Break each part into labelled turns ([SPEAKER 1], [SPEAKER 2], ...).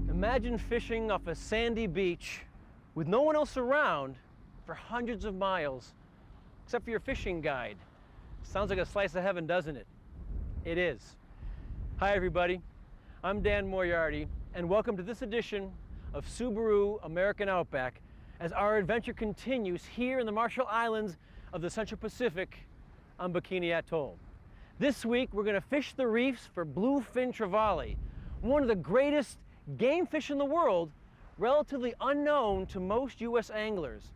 [SPEAKER 1] Imagine fishing off a sandy beach with no one else around for hundreds of miles, except for your fishing guide. Sounds like a slice of heaven, doesn't it? It is. Hi everybody, I'm Dan Moriarty, and welcome to this edition of Subaru American Outback as our adventure continues here in the Marshall Islands of the Central Pacific on Bikini Atoll. This week we're going to fish the reefs for bluefin trevally, one of the greatest game fish in the world, relatively unknown to most U.S. anglers.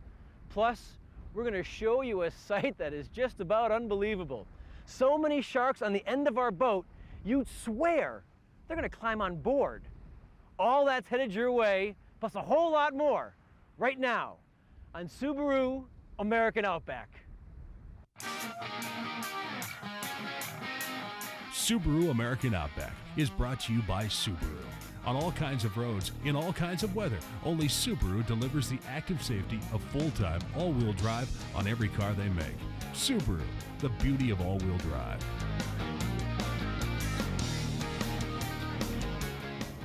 [SPEAKER 1] Plus, we're going to show you a sight that is just about unbelievable. So many sharks on the end of our boat, you'd swear they're going to climb on board. All that's headed your way, plus a whole lot more, right now on Subaru American Outback.
[SPEAKER 2] Subaru American Outback is brought to you by Subaru. On all kinds of roads, in all kinds of weather, only Subaru delivers the active safety of full-time, all-wheel drive on every car they make. Subaru, the beauty of all-wheel drive.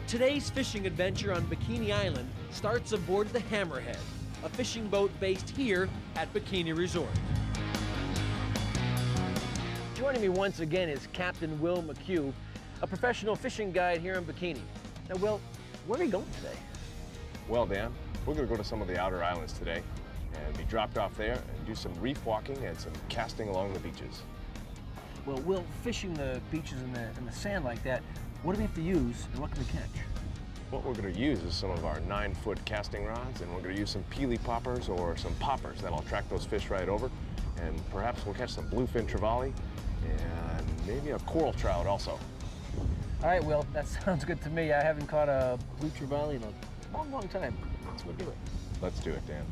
[SPEAKER 1] Today's fishing adventure on Bikini Island starts aboard the Hammerhead, a fishing boat based here at Bikini Resort. Joining me once again is Captain Will McHugh, a professional fishing guide here in Bikini. Now, Will, where are we going today?
[SPEAKER 3] Well, Dan, we're going to go to some of the outer islands today and be dropped off there and do some reef walking and some casting along the beaches.
[SPEAKER 1] Well, Will, fishing the beaches in the sand like that, what do we have to use and what can we catch?
[SPEAKER 3] What we're going to use is some of our 9-foot casting rods, and we're going to use some peely poppers or some poppers that'll attract those fish right over, and perhaps we'll catch some bluefin trevally and maybe a coral trout also.
[SPEAKER 1] All right, Will, that sounds good to me. I haven't caught a blue trevally in a long, long time. Let's go do it.
[SPEAKER 3] Let's do it, Dan.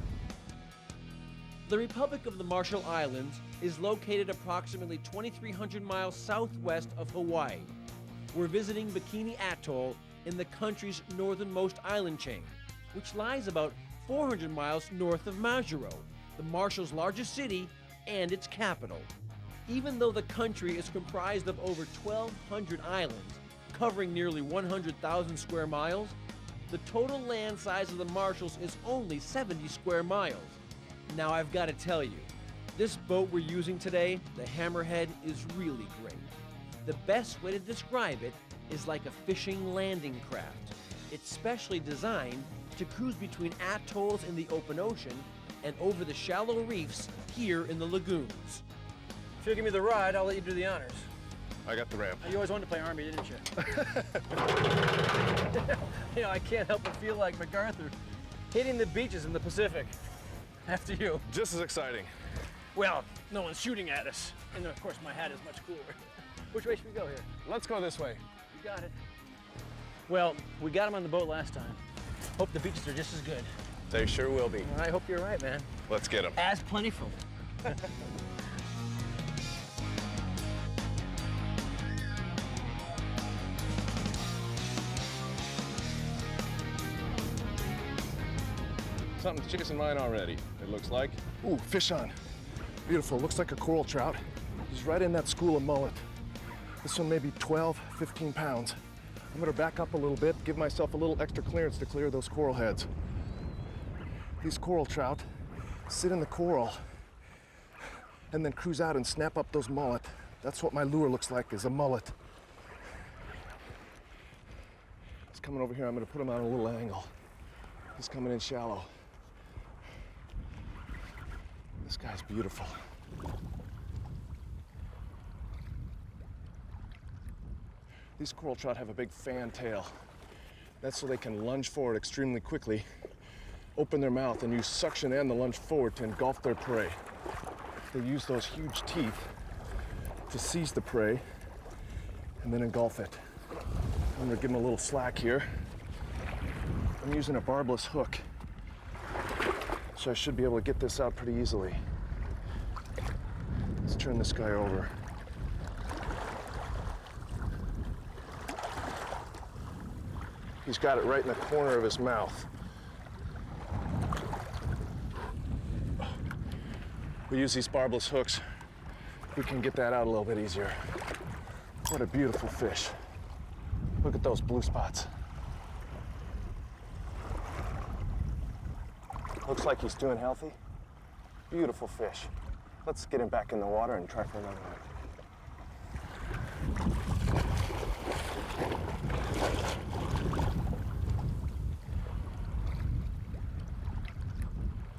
[SPEAKER 1] The Republic of the Marshall Islands is located approximately 2,300 miles southwest of Hawaii. We're visiting Bikini Atoll in the country's northernmost island chain, which lies about 400 miles north of Majuro, the Marshall's largest city and its capital. Even though the country is comprised of over 1,200 islands, covering nearly 100,000 square miles, the total land size of the Marshalls is only 70 square miles. Now I've got to tell you, this boat we're using today, the Hammerhead, is really great. The best way to describe it is like a fishing landing craft. It's specially designed to cruise between atolls in the open ocean and over the shallow reefs here in the lagoons. If you'll give me the ride, I'll let you do the honors.
[SPEAKER 3] I got the ramp.
[SPEAKER 1] You always wanted to play Army, didn't you? You know, I can't help but feel like MacArthur hitting the beaches in the Pacific. After you.
[SPEAKER 3] Just as exciting.
[SPEAKER 1] Well, no one's shooting at us. And of course, my hat is much cooler. Which way should we go here?
[SPEAKER 3] Let's go this way.
[SPEAKER 1] You got it. Well, we got him on the boat last time. Hope the beaches are just as good.
[SPEAKER 3] They sure will be.
[SPEAKER 1] I hope you're right, man.
[SPEAKER 3] Let's get them.
[SPEAKER 1] As plentiful.
[SPEAKER 3] Something to chicken in mine already, it looks like.
[SPEAKER 4] Ooh, fish on. Beautiful, looks like a coral trout. He's right in that school of mullet. This one may be 12, 15 pounds. I'm gonna back up a little bit, give myself a little extra clearance to clear those coral heads. These coral trout sit in the coral and then cruise out and snap up those mullet. That's what my lure looks like, is a mullet. He's coming over here, I'm gonna put him on a little angle. He's coming in shallow. This guy's beautiful. These coral trout have a big fan tail. That's so they can lunge forward extremely quickly, open their mouth, and use suction and the lunge forward to engulf their prey. They use those huge teeth to seize the prey and then engulf it. I'm gonna give them a little slack here. I'm using a barbless hook, so I should be able to get this out pretty easily. Let's turn this guy over. He's got it right in the corner of his mouth. We use these barbless hooks. We can get that out a little bit easier. What a beautiful fish. Look at those blue spots. Looks like he's doing healthy. Beautiful fish. Let's get him back in the water and try for another one.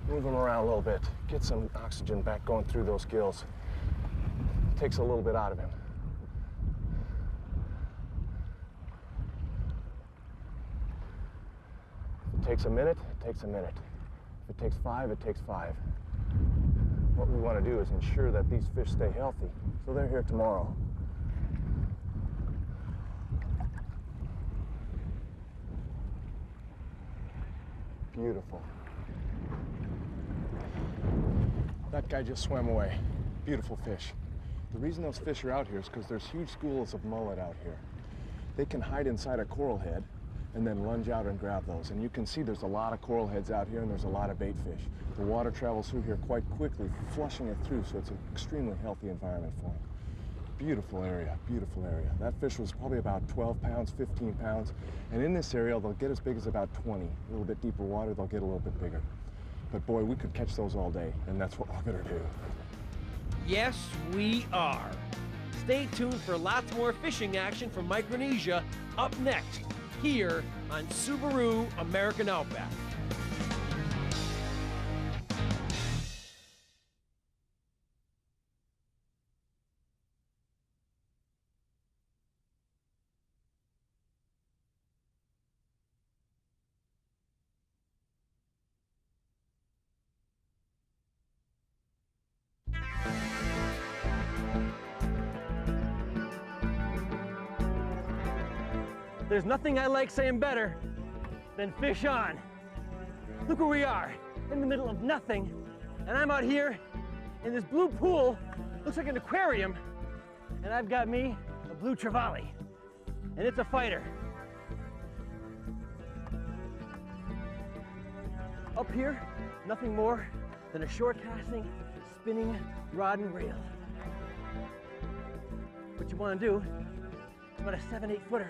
[SPEAKER 4] Move him around a little bit. Get some oxygen back going through those gills. Takes a little bit out of him. If it takes a minute, it takes a minute. If it takes 5, it takes 5. What we want to do is ensure that these fish stay healthy, so they're here tomorrow. Beautiful. That guy just swam away. Beautiful fish. The reason those fish are out here is because there's huge schools of mullet out here. They can hide inside a coral head and then lunge out and grab those. And you can see there's a lot of coral heads out here and there's a lot of bait fish. The water travels through here quite quickly, flushing it through, so it's an extremely healthy environment for them. Beautiful area, beautiful area. That fish was probably about 12 pounds, 15 pounds. And in this area, they'll get as big as about 20. A little bit deeper water, they'll get a little bit bigger. But boy, we could catch those all day, and that's what we're gonna do.
[SPEAKER 1] Yes, we are. Stay tuned for lots more fishing action from Micronesia up next, here on Subaru American Outback. There's nothing I like saying better than fish on. Look where we are, in the middle of nothing, and I'm out here in this blue pool, looks like an aquarium, and I've got me a blue trevally, and it's a fighter. Up here, nothing more than a short casting, spinning rod and reel. What you want to do, it's about a 7-8 footer.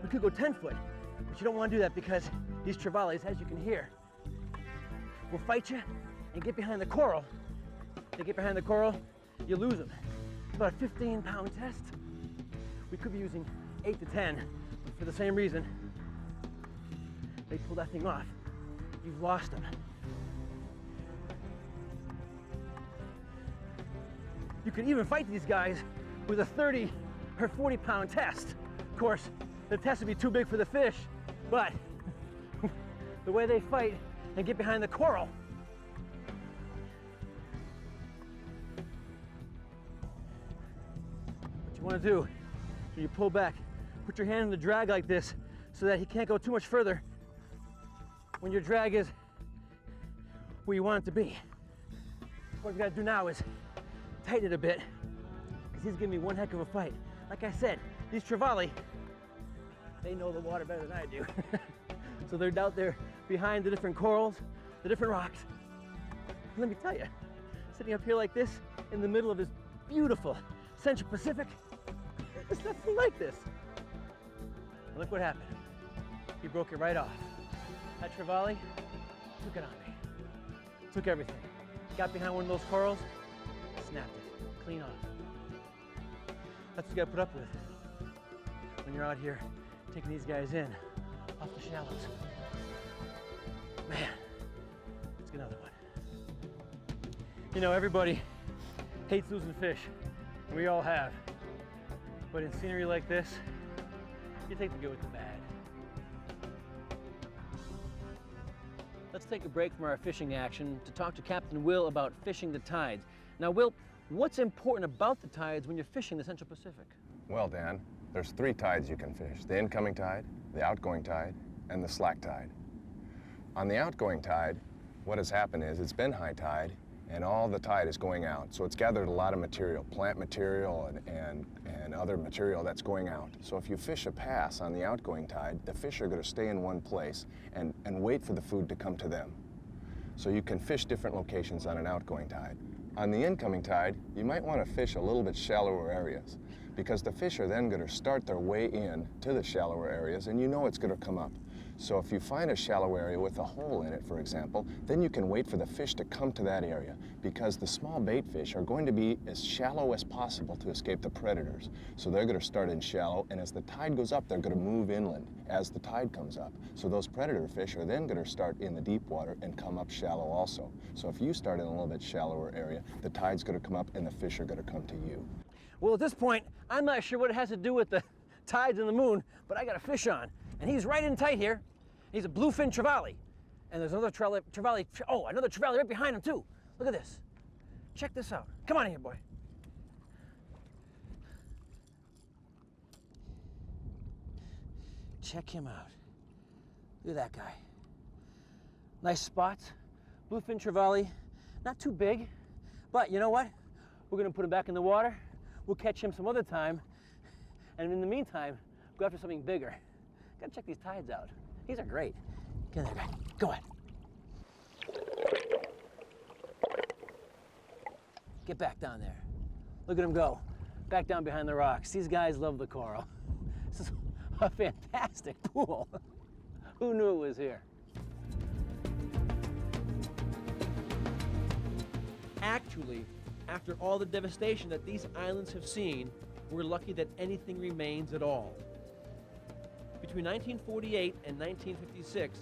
[SPEAKER 1] We could go 10 foot, but you don't want to do that because these trevallies, as you can hear, will fight you and get behind the coral. They get behind the coral, you lose them. It's about a 15-pound test. We could be using 8 to 10, but for the same reason, they pull that thing off, you've lost them. You can even fight these guys with a 30 or 40-pound test. Of course, the test would be too big for the fish, but the way they fight and get behind the coral, what you want to do is when you pull back, put your hand in the drag like this so that he can't go too much further when your drag is where you want it to be. What we got to do now is tighten it a bit because he's giving me one heck of a fight. Like I said, these trevally, they know the water better than I do. So they're out there behind the different corals, the different rocks. Let me tell you, sitting up here like this in the middle of this beautiful Central Pacific, there's nothing like this. And look what happened. He broke it right off. That trevally took it on me. Took everything. Got behind one of those corals, snapped it, clean off. That's what you gotta put up with when you're out here taking these guys in off the shallows. Man, let's get another one. You know, everybody hates losing fish, and we all have. But in scenery like this, you take the good with the bad. Let's take a break from our fishing action to talk to Captain Will about fishing the tides. Now, Will, what's important about the tides when you're fishing the Central Pacific?
[SPEAKER 3] Well, Dan, there's 3 tides you can fish. The incoming tide, the outgoing tide, and the slack tide. On the outgoing tide, what has happened is it's been high tide and all the tide is going out. So it's gathered a lot of material, plant material and other material that's going out. So if you fish a pass on the outgoing tide, the fish are going to stay in one place and wait for the food to come to them. So you can fish different locations on an outgoing tide. On the incoming tide, you might want to fish a little bit shallower areas because the fish are then going to start their way in to the shallower areas and you know it's going to come up. So if you find a shallow area with a hole in it, for example, then you can wait for the fish to come to that area because the small bait fish are going to be as shallow as possible to escape the predators. So they're going to start in shallow, and as the tide goes up, they're going to move inland as the tide comes up. So those predator fish are then going to start in the deep water and come up shallow also. So if you start in a little bit shallower area, the tide's going to come up and the fish are going to come to you.
[SPEAKER 1] Well, at this point, I'm not sure what it has to do with the tides and the moon, but I got a fish on, and he's right in tight here. He's a bluefin trevally. And there's another trevally, oh, another trevally right behind him too. Look at this. Check this out. Come on here, boy. Check him out. Look at that guy. Nice spots. Bluefin trevally, not too big, but you know what? We're gonna put him back in the water. We'll catch him some other time. And in the meantime, go after something bigger. Gotta check these tides out. These are great. Get in there, guy. Go ahead. Get back down there. Look at him go. Back down behind the rocks. These guys love the coral. This is a fantastic pool. Who knew it was here? Actually, after all the devastation that these islands have seen, we're lucky that anything remains at all. Between 1948 and 1956,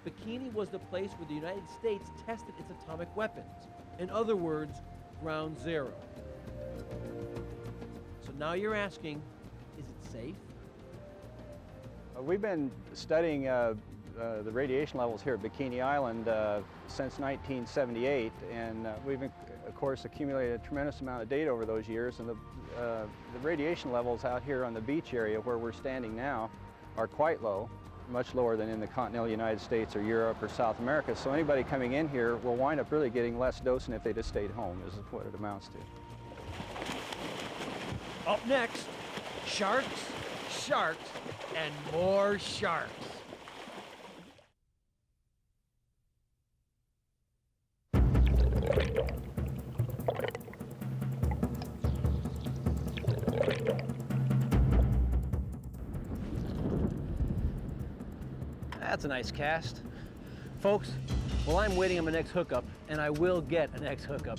[SPEAKER 1] Bikini was the place where the United States tested its atomic weapons. In other words, ground zero. So now you're asking, is it safe?
[SPEAKER 5] We've been studying the radiation levels here at Bikini Island since 1978, and we've, of course, accumulated a tremendous amount of data over those years, and the radiation levels out here on the beach area where we're standing now are quite low, much lower than in the continental United States or Europe or South America. So anybody coming in here will wind up really getting less dose than if they just stayed home, is what it amounts to.
[SPEAKER 1] Up next, sharks, sharks, and more sharks. That's a nice cast. Folks, while I'm waiting on my next hookup, and I will get a next hookup,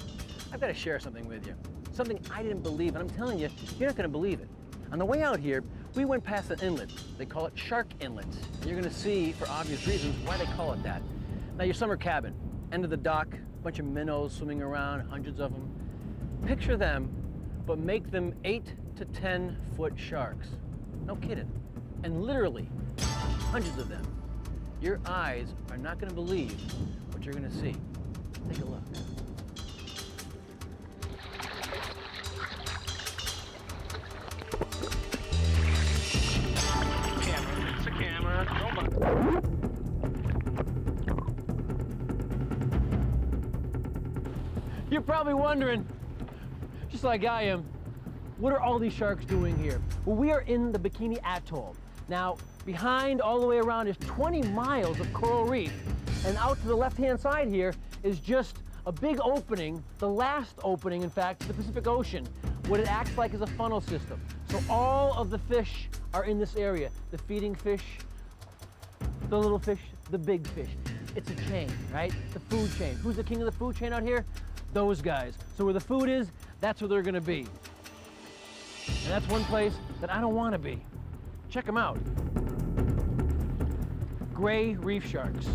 [SPEAKER 1] I've got to share something with you. Something I didn't believe, and I'm telling you, you're not going to believe it. On the way out here, we went past an inlet. They call it Shark Inlet. And you're going to see, for obvious reasons, why they call it that. Now, your summer cabin, end of the dock, a bunch of minnows swimming around, hundreds of them. Picture them, but make them 8 to 10 foot sharks. No kidding. And literally, hundreds of them. Your eyes are not going to believe what you're going to see. Take a look.
[SPEAKER 6] It's a camera. Don't
[SPEAKER 1] You're probably wondering, just like I am, what are all these sharks doing here? Well, we are in the Bikini Atoll. Now, behind all the way around is 20 miles of coral reef, and out to the left-hand side here is just a big opening, the last opening, in fact, to the Pacific Ocean. What it acts like is a funnel system. So all of the fish are in this area. The feeding fish, the little fish, the big fish. It's a chain, right? The food chain. Who's the king of the food chain out here? Those guys. So where the food is, that's where they're gonna be. And that's one place that I don't wanna be. Check them out. Gray reef sharks.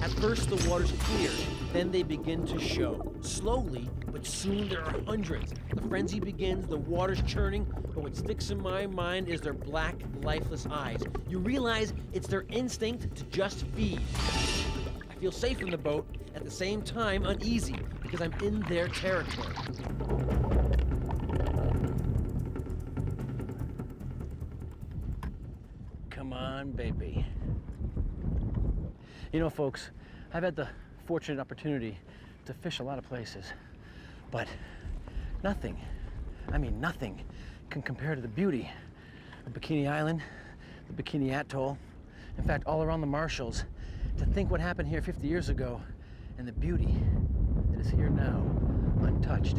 [SPEAKER 1] At first the water's clear, then they begin to show. Slowly, but soon there are hundreds. The frenzy begins, the water's churning, but what sticks in my mind is their black, lifeless eyes. You realize it's their instinct to just feed. I feel safe in the boat, at the same time uneasy, because I'm in their territory.
[SPEAKER 5] Well,
[SPEAKER 1] on, baby. You know, folks, I've had the fortunate opportunity to fish a lot of places, but nothing, I mean nothing, can compare to the beauty of Bikini Island, the Bikini Atoll, in fact, all around the Marshalls. To think what happened here 50 years ago and the beauty that is here now, untouched.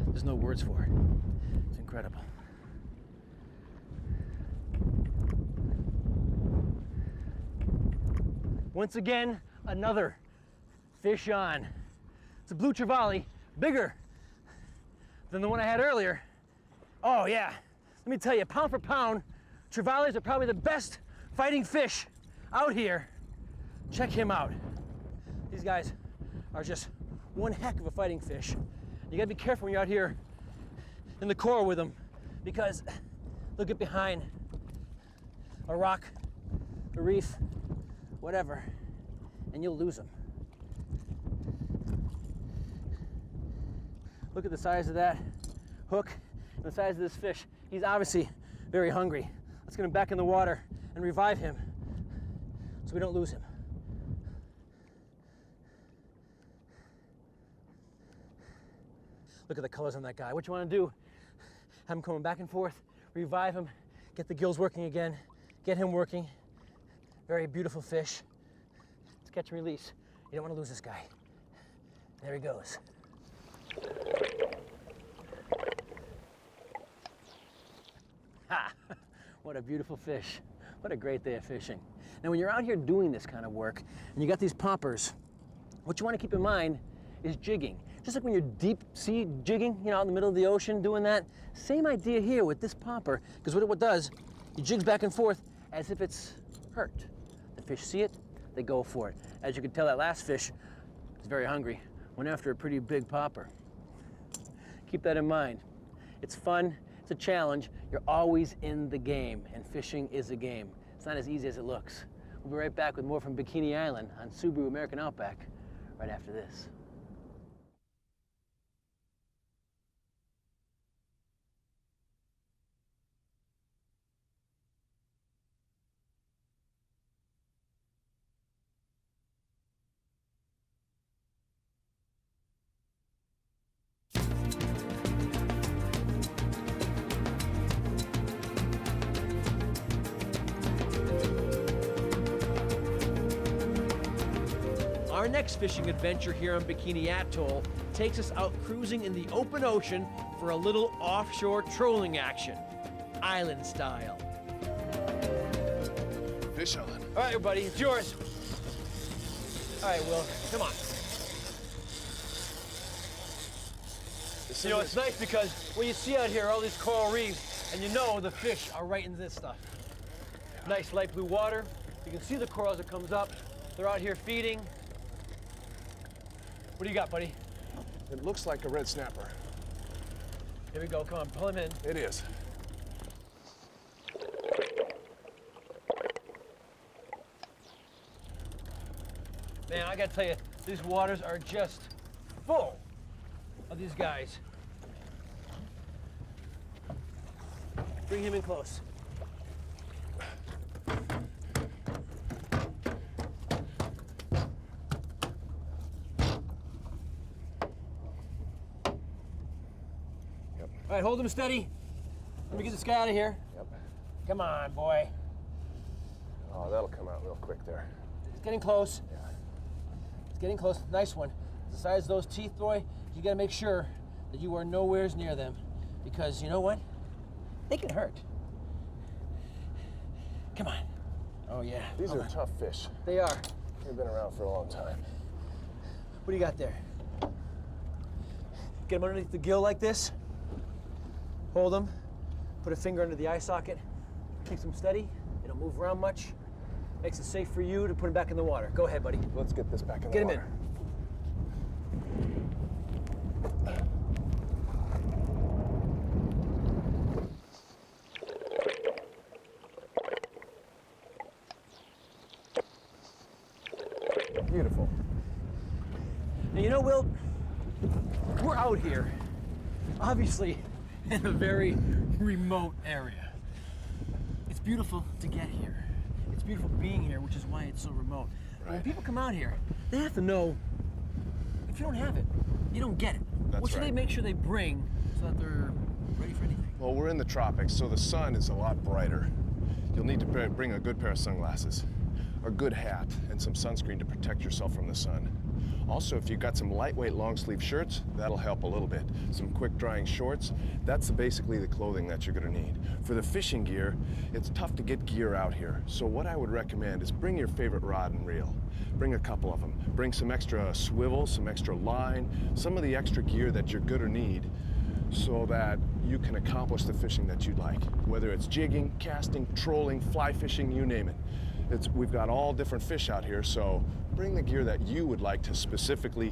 [SPEAKER 1] There's no words for it. It's incredible. Once again, another fish on. It's a blue trevally, bigger than the one I had earlier. Oh yeah, let me tell you, pound for pound, trevallies are probably the best fighting fish out here. Check him out. These guys are just one heck of a fighting fish. You gotta be careful when you're out here in the coral with them, because they'll get behind a rock, a reef, whatever, and you'll lose them. Look at the size of that hook and the size of this fish. He's obviously very hungry. Let's get him back in the water and revive him so we don't lose him. Look at the colors on that guy. What you want to do, have him coming back and forth, revive him, get the gills working again, get him working. Very beautiful fish. It's catch and release. You don't want to lose this guy. There he goes. Ha! What a beautiful fish. What a great day of fishing. Now, when you're out here doing this kind of work and you got these poppers, what you want to keep in mind is jigging. Just like when you're deep sea jigging, you know, out in the middle of the ocean doing that, same idea here with this popper, because what it does, it jigs back and forth as if it's hurt. The fish see it, they go for it. As you can tell, that last fish is very hungry, went after a pretty big popper. Keep that in mind. It's fun, it's a challenge, you're always in the game, and fishing is a game. It's not as easy as it looks. We'll be right back with more from Bikini Island on Subaru American Outback right after this. Our next fishing adventure here on Bikini Atoll takes us out cruising in the open ocean for a little offshore trolling action, island style.
[SPEAKER 4] Fish on.
[SPEAKER 1] All right, everybody, it's yours. All right, Will, come on. You know, it's nice because what you see out here are all these coral reefs, and you know the fish are right in this stuff. Nice light blue water. You can see the coral as it comes up. They're out here feeding. What do you got, buddy?
[SPEAKER 4] It looks like a red snapper.
[SPEAKER 1] Here we go, come on, pull him in.
[SPEAKER 4] It is.
[SPEAKER 1] Man, I gotta tell you, these waters are just full of these guys. Bring him in close. All right, hold him steady. Let me get this guy out of here.
[SPEAKER 3] Yep.
[SPEAKER 1] Come on, boy.
[SPEAKER 3] Oh, that'll come out real quick there.
[SPEAKER 1] It's getting close.
[SPEAKER 3] Yeah.
[SPEAKER 1] It's getting close. Nice one. The size of those teeth, boy, you gotta make sure that you are nowhere near them, because you know what? They can hurt. Come on. Oh, yeah.
[SPEAKER 3] These are tough fish.
[SPEAKER 1] They are.
[SPEAKER 3] They've been around for a long time.
[SPEAKER 1] What do you got there? Get them underneath the gill like this. Hold them. Put a finger under the eye socket. Keeps them steady. They don't move around much. Makes it safe for you to put them back in the water. Go ahead, buddy.
[SPEAKER 3] Let's get this back in the
[SPEAKER 1] Get him
[SPEAKER 3] water. Beautiful.
[SPEAKER 1] Now, you know, Will, we're out here, obviously, in a very remote area. It's beautiful to get here. It's beautiful being here, which is why it's so remote. When
[SPEAKER 3] Right.
[SPEAKER 1] people come out here, they have to know if you don't have it, you don't get it.
[SPEAKER 3] That's
[SPEAKER 1] What should they
[SPEAKER 3] right.
[SPEAKER 1] make sure they bring so that they're ready for anything?
[SPEAKER 3] Well, we're in the tropics, so the sun is a lot brighter. You'll need to bring a good pair of sunglasses, a good hat, and some sunscreen to protect yourself from the sun. Also, if you've got some lightweight long sleeve shirts, that'll help a little bit. Some quick drying shorts, that's basically the clothing that you're gonna need. For the fishing gear, it's tough to get gear out here. So what I would recommend is bring your favorite rod and reel. Bring a couple of them. Bring some extra swivel, some extra line, some of the extra gear that you're gonna need so that you can accomplish the fishing that you'd like. Whether it's jigging, casting, trolling, fly fishing, you name it. We've got all different fish out here, so bring the gear that you would like to specifically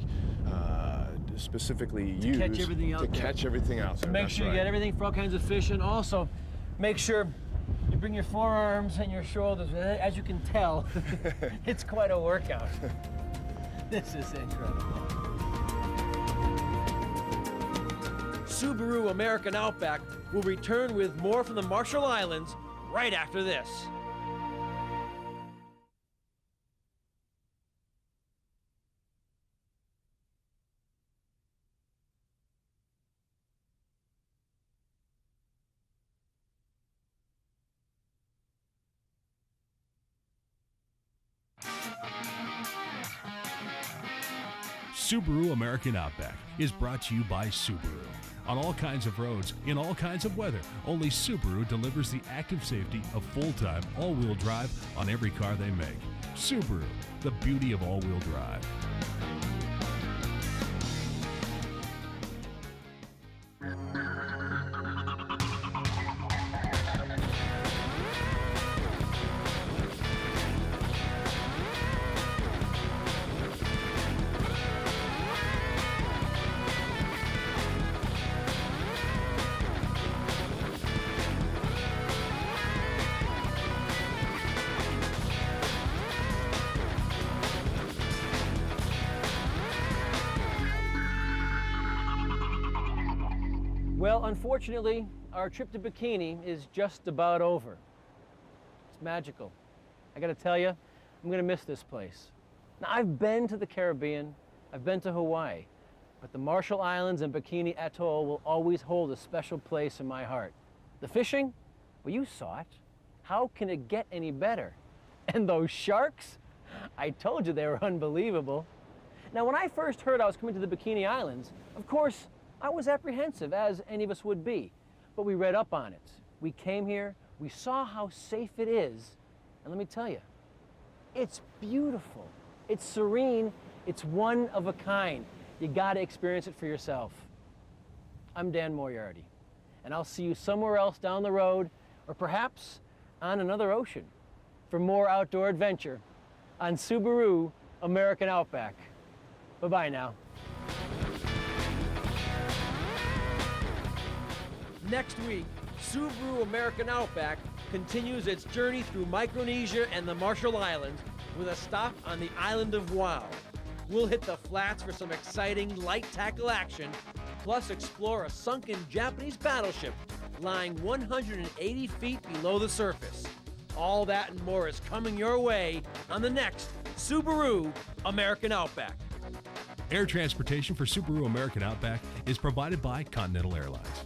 [SPEAKER 3] use
[SPEAKER 1] catch everything out
[SPEAKER 3] to
[SPEAKER 1] there.
[SPEAKER 3] catch everything out there.
[SPEAKER 1] Make
[SPEAKER 3] That's
[SPEAKER 1] sure you
[SPEAKER 3] right.
[SPEAKER 1] get everything for all kinds of fish, and also make sure you bring your forearms and your shoulders. As you can tell, it's quite a workout. This is incredible. Subaru American Outback will return with more from the Marshall Islands right after this.
[SPEAKER 2] Subaru American Outback is brought to you by Subaru. On all kinds of roads, in all kinds of weather, only Subaru delivers the active safety of full-time all-wheel drive on every car they make. Subaru, the beauty of all-wheel drive.
[SPEAKER 1] Well, unfortunately, our trip to Bikini is just about over. It's magical. I gotta tell you, I'm gonna miss this place. Now, I've been to the Caribbean, I've been to Hawaii, but the Marshall Islands and Bikini Atoll will always hold a special place in my heart. The fishing? Well, you saw it. How can it get any better? And those sharks? I told you they were unbelievable. Now, when I first heard I was coming to the Bikini Islands, of course, I was apprehensive, as any of us would be, but we read up on it. We came here, we saw how safe it is, and let me tell you, it's beautiful, it's serene, it's one of a kind. You gotta experience it for yourself. I'm Dan Moriarty, and I'll see you somewhere else down the road, or perhaps on another ocean, for more outdoor adventure on Subaru American Outback. Bye-bye now. Next week, Subaru American Outback continues its journey through Micronesia and the Marshall Islands with a stop on the island of Wow. We'll hit the flats for some exciting light tackle action, plus explore a sunken Japanese battleship lying 180 feet below the surface. All that and more is coming your way on the next Subaru American Outback.
[SPEAKER 2] Air transportation for Subaru American Outback is provided by Continental Airlines.